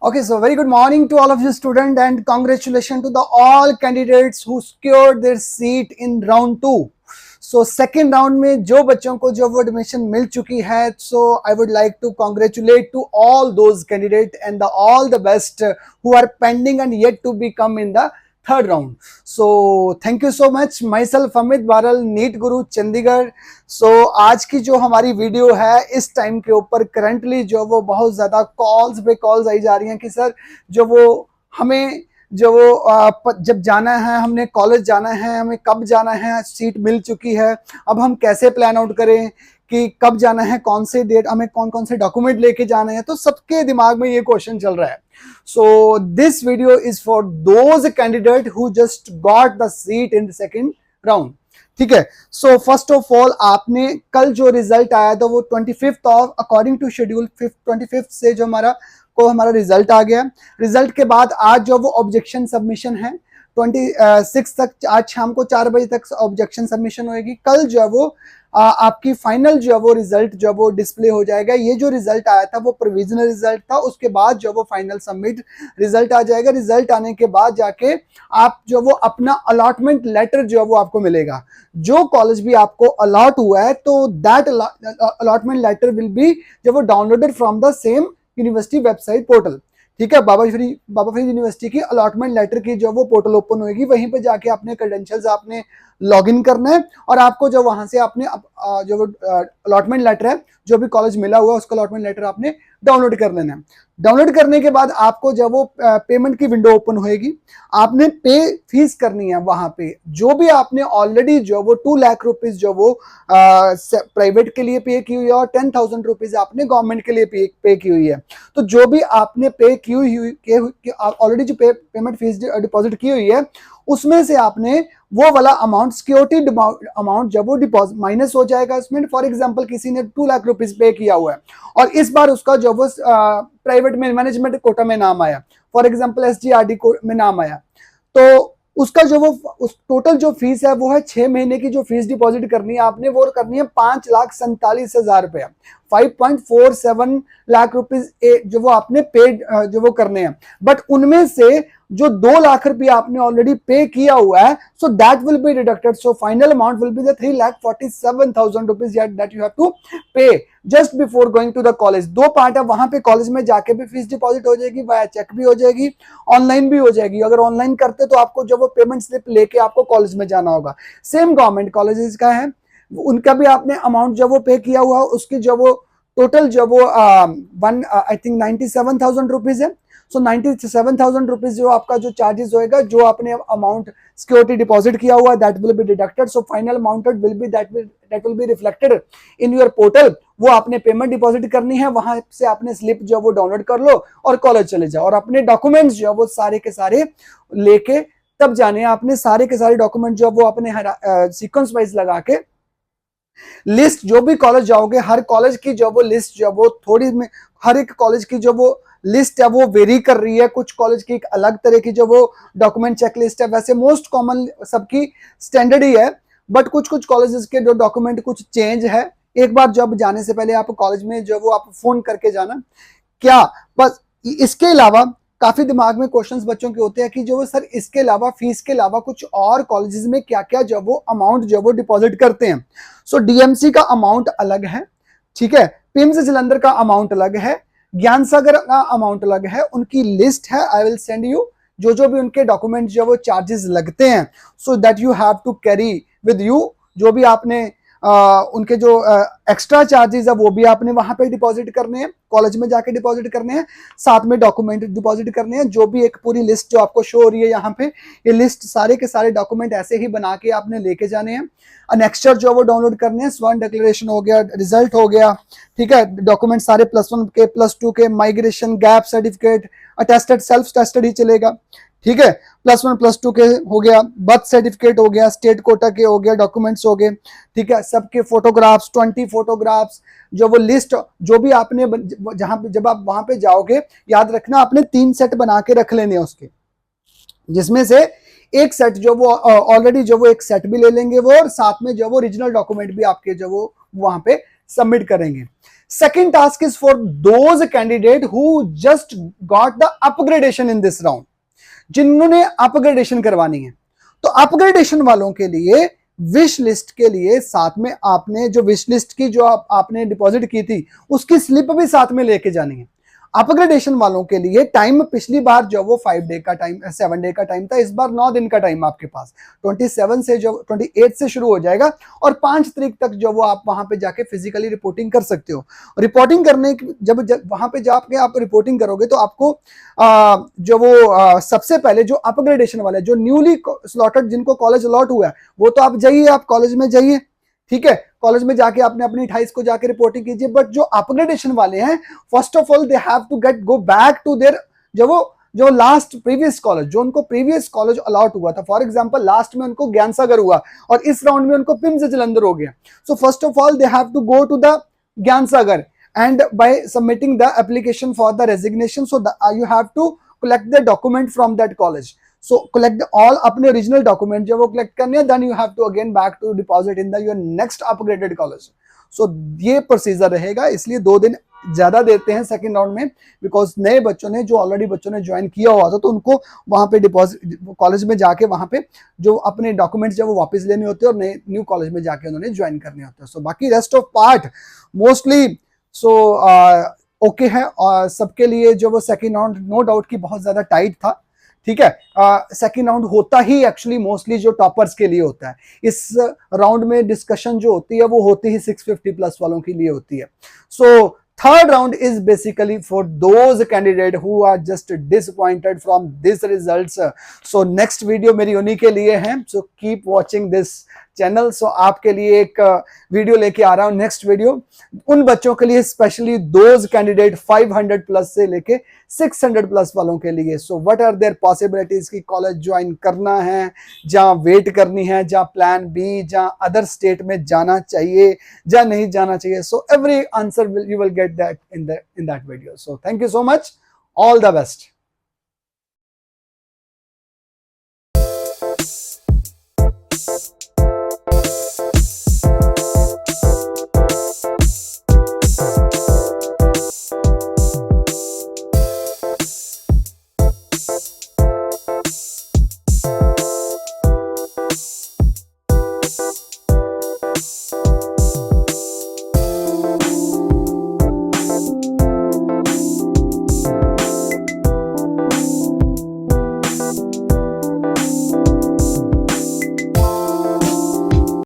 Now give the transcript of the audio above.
Okay, so very good morning to all of you students and congratulations to the all candidates who secured their seat in round 2. So second round में जो बच्चों को जो वो admission मिल चुकी है, so I would like to congratulate to all those candidates and all the best who are pending and yet to become in the third round. So thank you so much. Myself Amit Baral, NEET Guru Chandigarh. So आज की जो हमारी video है इस time के ऊपर currently जो वो बहुत ज़्यादा कॉल्स पे कॉल्स आई जा रही हैं कि सर जो वो हमें जो वो जब जाना है, हमने कॉलेज जाना है, हमें कब जाना है, सीट मिल चुकी है, अब हम कैसे प्लान आउट करें कि कब जाना है, कौन से डेट, हमें कौन कौन से डॉक्यूमेंट लेके जाना है। तो सबके दिमाग में ये क्वेश्चन चल रहा है। So this video is for those candidate who just got the seat in the second round. ठीक है। सो फर्स्ट ऑफ ऑल आपने कल जो रिजल्ट आया था वो 25th of according to schedule 25th से जो हमारा रिजल्ट आ गया। रिजल्ट के बाद आज जो वो ऑब्जेक्शन सबमिशन है 26 तक, आज शाम को 4 बजे तक ऑब्जेक्शन सबमिशन होगी। कल जो है वो आपकी फाइनल जो है वो रिजल्ट जो वो डिस्प्ले हो जाएगा। ये जो रिजल्ट आया था वो प्रोविजनल रिजल्ट था, उसके बाद जो वो फाइनल सबमिट रिजल्ट आ जाएगा। रिजल्ट आने के बाद जाके आप जो वो अपना अलॉटमेंट लेटर जो है वो आपको मिलेगा। जो कॉलेज भी आपको अलॉट हुआ है तो that allotment letter will be जो वो downloaded from the same university website portal. ठीक है, बाबा फरीद यूनिवर्सिटी की अलॉटमेंट लेटर की जो वो पोर्टल ओपन होगी, वहीं पे जाके अपने क्रेडेंशियल्स आपने लॉगिन करना है और आपको जो वहां से आपने जो अलॉटमेंट लेटर है, जो भी कॉलेज मिला हुआ है उसका अलॉटमेंट लेटर आपने डाउनलोड कर लेना है। डाउनलोड करने के बाद आपको जब वो पेमेंट की विंडो ओपन होएगी, आपने पे फीस करनी है। वहां पे जो भी आपने ऑलरेडी जो वो 2 लाख रुपीज जो वो प्राइवेट के लिए पे की हुई है और 10,000 रुपीज आपने गवर्नमेंट के लिए पे की हुई है। तो जो भी आपने पे की हुई ऑलरेडी जो पेमेंट फीस डिपॉजिट की हुई है, उसमें से आपने वो वाला अमाउंट सिक्योरिटी अमाउंट जब वो डिपॉजिट माइनस हो जाएगा इसमें। फॉर एग्जांपल किसी ने 2 लाख रुपीस पे किया हुआ है और इस बार उसका जो वो प्राइवेट में मैनेजमेंट कोटा में नाम आया, फॉर एग्जांपल SGRD में नाम आया, तो उसका जो वो उस टोटल जो फीस है वो है 6 महीने की जो फीस डिपॉजिट करनी है आपने, वो करनी है 5,47,000 रुपया, 5.47 लाख रुपीज जो वो आपने पेड जो वो करने हैं। बट उनमें से जो 2 लाख रुपया आपने ऑलरेडी पे किया हुआ है, so that will be deducted. So final amount will be the 3,47,000 rupees that you have to pay just before going to the college. 2 part है, वहां पे कॉलेज में जाके भी फीस डिपॉजिट हो जाएगी, वाया चेक भी हो जाएगी, ऑनलाइन भी हो जाएगी। अगर ऑनलाइन करते तो आपको जब वो पेमेंट स्लिप लेके आपको कॉलेज में जाना होगा। सेम गवर्नमेंट कॉलेजेस का है, उनका भी आपने अमाउंट जब वो पे किया हुआ है, उसकी जब वो टोटल जब वो आई थिंक 97,000 रुपीज है। सो 97,000 रुपीज जो आपका जो चार्जेस होएगा, जो आपने अमाउंट सिक्योरिटी डिपॉजिट किया हुआ है, that will be deducted. So final amount will B that will be reflected in your portal. वो आपने पेमेंट डिपॉजिट करनी है, वहां से आपने स्लिप जो वो डाउनलोड कर लो और कॉलेज चले जाओ और अपने डॉक्यूमेंट्स जो वो सारे के सारे लेके तब जाने। आपने सारे के सारे डॉक्यूमेंट जो वो अपने सीक्वेंस वाइज लगा के लिस्ट, जो भी कॉलेज जाओगे हर कॉलेज की जो वो लिस्ट जो वो थोड़ी में, हर एक कॉलेज की जो वो लिस्ट है वो वेरी कर रही है। कुछ कॉलेज की एक अलग तरह की जो वो डॉक्यूमेंट चेकलिस्ट है, वैसे मोस्ट कॉमन सबकी स्टैंडर्ड ही है, बट कुछ कुछ कॉलेजेस के जो डॉक्यूमेंट कुछ चेंज है। एक बार जब जाने से पहले आप कॉलेज में जो वो आप फोन करके जाना। क्या बस इसके अलावा काफी दिमाग में क्वेश्चंस बच्चों के होते हैं कि जो वो सर इसके अलावा फीस के अलावा कुछ और कॉलेजेस में क्या क्या जो वो अमाउंट जो वो डिपॉजिट करते हैं। सो DMC का अमाउंट अलग है, ठीक है, पिम्स जलंधर का अमाउंट अलग है, ज्ञान सागर का अमाउंट अलग है। उनकी लिस्ट है, आई विल सेंड यू जो भी उनके डॉक्यूमेंट जो वो चार्जेस लगते हैं, so that you have to carry with you. जो भी आपने उनके जो एक्स्ट्रा चार्जेस है वो भी आपने वहां पे डिपॉजिट करने हैं, कॉलेज में जाके डिपॉजिट करने हैं, साथ में डॉक्यूमेंट डिपॉजिट करने हैं। जो भी एक पूरी लिस्ट जो आपको शो हो रही है यहाँ पे, ये लिस्ट सारे के सारे डॉक्यूमेंट ऐसे ही बना के आपने लेके जाने हैं। अनेक्स्चर जो वो डाउनलोड करने हैं, स्वर्ण डिक्लेरेशन हो गया, रिजल्ट हो गया, ठीक है, डॉक्यूमेंट सारे +1 के +2 के, migration gap certificate, attested self tested ही चलेगा, ठीक है, +1 +2 के हो गया, बर्थ सर्टिफिकेट हो गया, स्टेट कोटा के हो गया, डॉक्यूमेंट्स हो गए, ठीक है, सबके फोटोग्राफ्स 20 फोटोग्राफ्स जो वो लिस्ट जो भी आपने जहां पे जब आप वहां पे जाओगे, याद रखना आपने 3 सेट बना के रख लेने उसके, जिसमें से एक सेट जो वो ऑलरेडी जो वो एक सेट भी ले लेंगे वो, और साथ में जो वो ओरिजिनल डॉक्यूमेंट भी आपके जो वो वहां पे सबमिट करेंगे। Second task is for those candidate who just got the upgradation in this round, जिन्होंने अपग्रेडेशन करवानी है। तो अपग्रेडेशन वालों के लिए विश लिस्ट के लिए साथ में आपने जो विश लिस्ट की जो आपने डिपॉजिट की थी उसकी स्लिप भी साथ में लेके जानी है। अपग्रेडेशन वालों के लिए टाइम पिछली बार जो वो 5 डे का टाइम 7 डे का टाइम था, इस बार 9 दिन का टाइम आपके पास 27 से जो 28 से शुरू हो जाएगा और 5 तारीख तक जो वो आप वहां पे जाके फिजिकली रिपोर्टिंग कर सकते हो। रिपोर्टिंग करने जब वहां पे जाके आप रिपोर्टिंग करोगे तो आपको जो वो सबसे पहले जो अपग्रेडेशन वाले जो न्यूली स्लॉटेड जिनको कॉलेज अलॉट हुआ है वो तो आप जाइए, आप कॉलेज में जाइए, ठीक है, कॉलेज में जाके आपने अपनी 28 को जाके रिपोर्टिंग कीजिए। बट जो अपग्रेडेशन वाले हैं first of all they have to go back to their जो लास्ट प्रीवियस कॉलेज, जो उनको प्रीवियस कॉलेज अलॉट हुआ था। फॉर एग्जांपल लास्ट में उनको ज्ञान सागर हुआ और इस राउंड में उनको पिम्स जलंधर हो गया। So first of all they have to go to the Gyan Sagar and by submitting the application for the resignation, so you have to collect the document from that college. So collect all अपने original document जब वो collect करने हैं, then you have to again back to deposit in the your next upgraded college. So ये procedure रहेगा, इसलिए 2 दिन ज्यादा देते हैं सेकंड राउंड में, बिकॉज नए बच्चों ने जो ऑलरेडी बच्चों ने ज्वाइन किया हुआ था तो उनको वहां पे डिपॉजिट कॉलेज में जाके वहां पे जो अपने डॉक्यूमेंट्स जब वो वापस लेने होते हैं और नए न्यू कॉलेज में जाके उन्होंने ज्वाइन करने होते हैं। सो बाकी rest of part mostly so okay है। और सबके लिए जो वो सेकेंड राउंड नो डाउट की बहुत ज्यादा टाइट था, ठीक है। सेकेंड राउंड होता ही एक्चुअली मोस्टली जो टॉपर्स के लिए होता है। इस राउंड में डिस्कशन जो होती है वो होती ही 650 प्लस वालों के लिए होती है। सो third round is basically for those candidate who are just disappointed from this results. So next video मेरी उन्हीं के लिए है, so keep watching this channel. So आपके लिए एक वीडियो लेके आ रहा हूँ नेक्स्ट वीडियो उन बच्चों के लिए, स्पेशली those candidate 500 प्लस से लेके 600 प्लस वालों के लिए। So what are their possibilities कि कॉलेज ज्वाइन करना है, जहाँ वेट करनी है, जहाँ प्लान बी, जहाँ अदर स्टेट में जाना चाहिए, जहाँ नहीं जाना चाहिए। So every answer you will get that in that video. So thank you so much, all the best.